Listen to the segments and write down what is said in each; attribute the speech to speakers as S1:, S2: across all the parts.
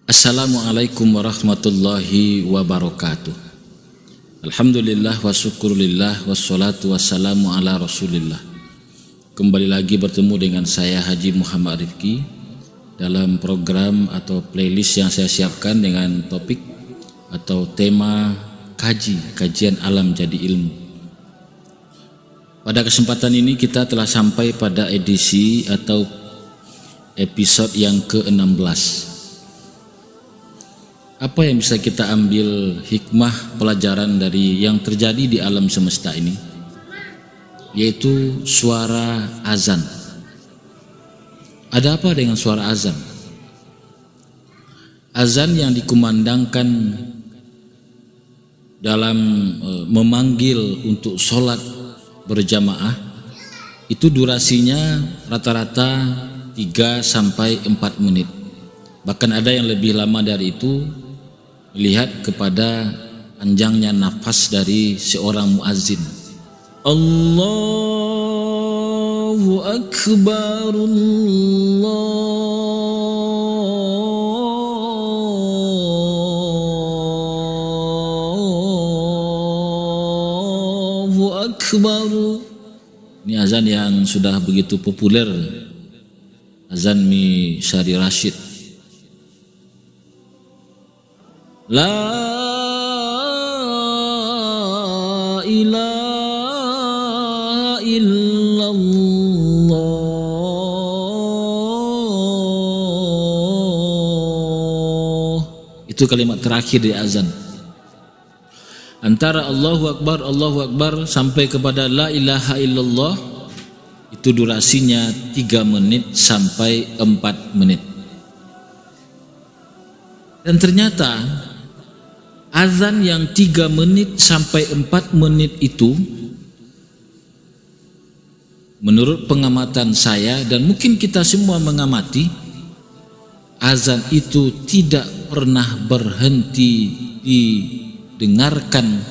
S1: Assalamualaikum warahmatullahi wabarakatuh. Alhamdulillah wa syukurillah wassalatu wassalamu ala rasulillah. Kembali lagi bertemu dengan saya Haji Muhammad Rifki dalam program atau playlist yang saya siapkan dengan topik atau tema kajian alam jadi ilmu. Pada kesempatan ini kita telah sampai pada edisi atau episode yang ke-16. Apa yang bisa kita ambil hikmah pelajaran dari yang terjadi di alam semesta ini? Yaitu suara azan. Ada apa dengan suara azan? Azan yang dikumandangkan dalam memanggil untuk sholat berjamaah itu durasinya rata-rata 3 sampai 4 menit. Bahkan ada yang lebih lama dari itu, melihat kepada panjangnya nafas dari seorang muazzin. Allahu Akbar, Allahu Akbar. Ini azan yang sudah begitu populer, azan Mi Syari Rashid. La ilaha illallah. Itu kalimat terakhir di azan. Antara Allahu Akbar sampai kepada la ilaha illallah itu durasinya 3 menit sampai 4 menit. Dan ternyata azan yang 3 menit sampai 4 menit itu, menurut pengamatan saya dan mungkin kita semua mengamati, azan itu tidak pernah berhenti didengarkan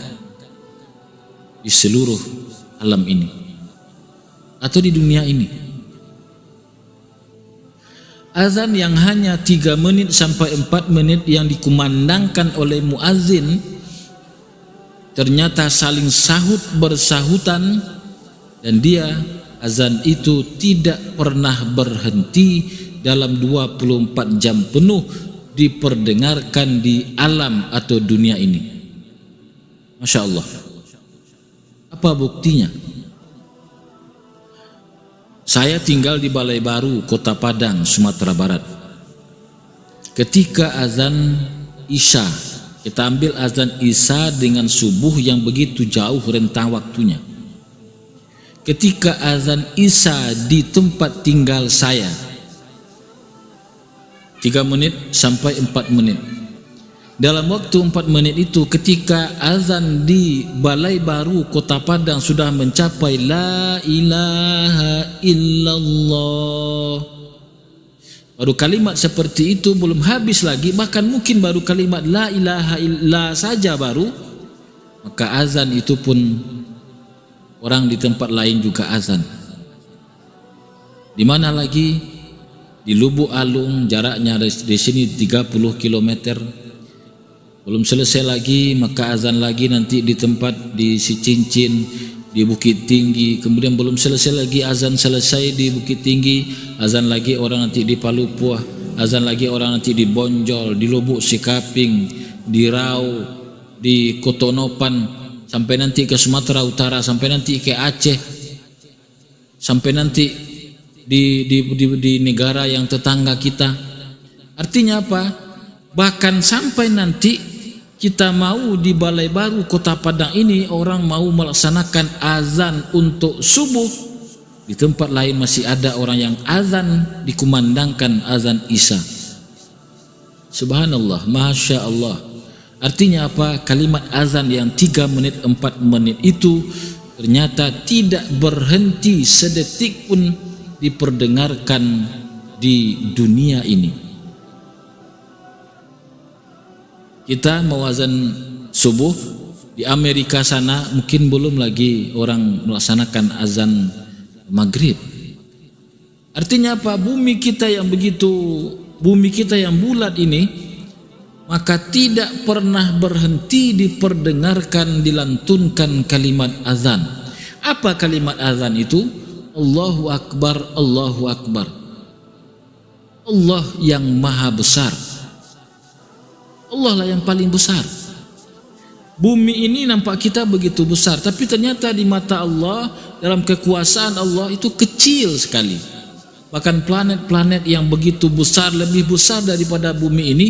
S1: di seluruh alam ini atau di dunia ini. Azan yang hanya 3 menit sampai 4 menit yang dikumandangkan oleh muazzin ternyata saling sahut bersahutan, dan dia azan itu tidak pernah berhenti dalam 24 jam penuh diperdengarkan di alam atau dunia ini. Masya Allah. Apa buktinya? Saya tinggal di Balai Baru, Kota Padang, Sumatera Barat. Ketika azan Isya, kita ambil azan Isya dengan subuh yang begitu jauh rentang waktunya. Ketika azan Isya di tempat tinggal saya, 3 menit sampai 4 menit. Dalam waktu 4 menit itu, ketika azan di Balai Baru Kota Padang sudah mencapai la ilaha illallah, baru kalimat seperti itu belum habis lagi, bahkan mungkin baru kalimat la ilaha illallah saja baru, maka azan itu pun orang di tempat lain juga azan. Di mana lagi? Di Lubuk Alung, jaraknya di sini 30 km. Belum selesai lagi, maka azan lagi nanti di tempat di Sicincin, di Bukit Tinggi. Kemudian belum selesai lagi, azan selesai di Bukit Tinggi, azan lagi orang nanti di Palupuah, azan lagi orang nanti di Bonjol, di Lubuk Sikaping, di Rau, di Kotonopan, sampai nanti ke Sumatera Utara, sampai nanti ke Aceh, sampai nanti di negara yang tetangga kita. Artinya apa? Bahkan sampai nanti kita mau di Balai Baru Kota Padang ini, orang mau melaksanakan azan untuk subuh, di tempat lain masih ada orang yang azan dikumandangkan azan Isya. Subhanallah, Masya Allah. Artinya apa? Kalimat azan yang 3 menit 4 menit itu ternyata tidak berhenti sedetik pun diperdengarkan di dunia ini. Kita mau azan subuh di Amerika sana, mungkin belum lagi orang melaksanakan azan maghrib. Artinya apa? Bumi kita yang begitu, bumi kita yang bulat ini maka tidak pernah berhenti diperdengarkan, dilantunkan kalimat azan. Apa kalimat azan itu? Allahu Akbar, Allahu Akbar. Allah yang maha besar, Allah lah yang paling besar. Bumi ini nampak kita begitu besar, tapi ternyata di mata Allah, dalam kekuasaan Allah itu kecil sekali. Bahkan planet-planet yang begitu besar, lebih besar daripada bumi ini,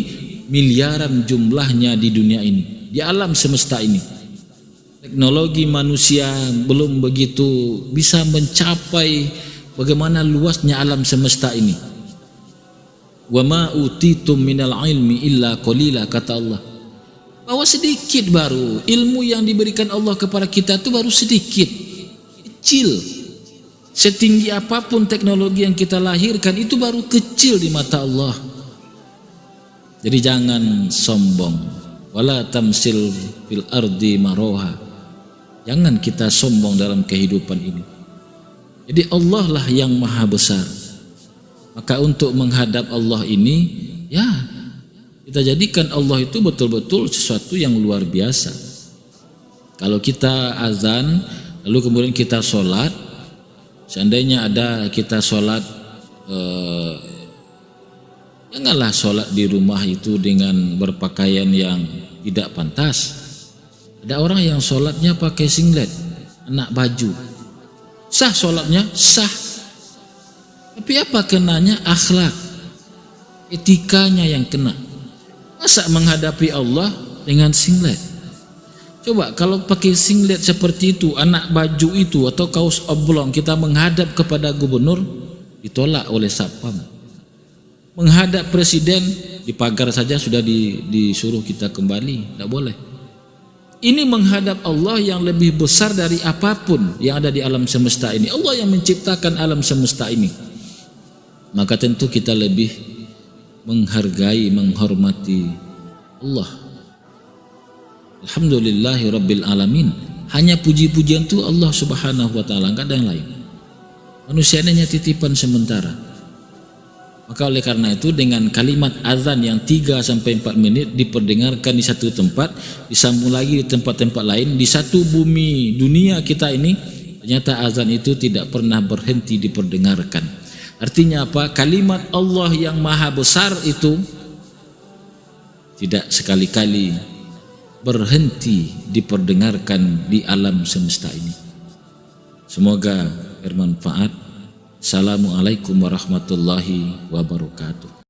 S1: miliaran jumlahnya di dunia ini, di alam semesta ini. Teknologi manusia belum begitu bisa mencapai bagaimana luasnya alam semesta ini. Wa ma utitum minal ilmi illa qalila, kata Allah. Bahwa sedikit baru ilmu yang diberikan Allah kepada kita itu baru sedikit, kecil. Setinggi apapun teknologi yang kita lahirkan itu baru kecil di mata Allah. Jadi jangan sombong. Wala tamsil fil ardi maroha. Jangan kita sombong dalam kehidupan ini. Jadi Allah lah yang maha besar. Maka untuk menghadap Allah ini, ya, kita jadikan Allah itu betul-betul sesuatu yang luar biasa. Kalau kita azan, lalu kemudian kita sholat, seandainya ada kita sholat, janganlah sholat di rumah itu dengan berpakaian yang tidak pantas. Ada orang yang sholatnya pakai singlet, anak baju. Sah sholatnya? Sah. Tapi apa kenanya? Akhlak, etikanya yang kena. Masa menghadapi Allah dengan singlet? Coba kalau pakai singlet seperti itu, anak baju itu, atau kaos oblong, kita menghadap kepada gubernur, ditolak oleh Satpam. Menghadap presiden, di pagar saja sudah disuruh kita kembali, tidak boleh. Ini menghadap Allah yang lebih besar dari apapun yang ada di alam semesta ini. Allah yang menciptakan alam semesta ini. Maka tentu kita lebih menghargai, menghormati Allah. Alhamdulillahi Rabbil Alamin. Hanya puji-pujian itu Allah Subhanahu wa ta'ala, enggak ada yang lain. Manusia hanya titipan sementara. Maka oleh karena itu dengan kalimat azan yang 3-4 menit diperdengarkan di satu tempat, disambung lagi di tempat-tempat lain, di satu bumi dunia kita ini, ternyata azan itu tidak pernah berhenti diperdengarkan. Artinya apa? Kalimat Allah yang maha besar itu tidak sekali-kali berhenti diperdengarkan di alam semesta ini. Semoga bermanfaat. Assalamualaikum warahmatullahi wabarakatuh.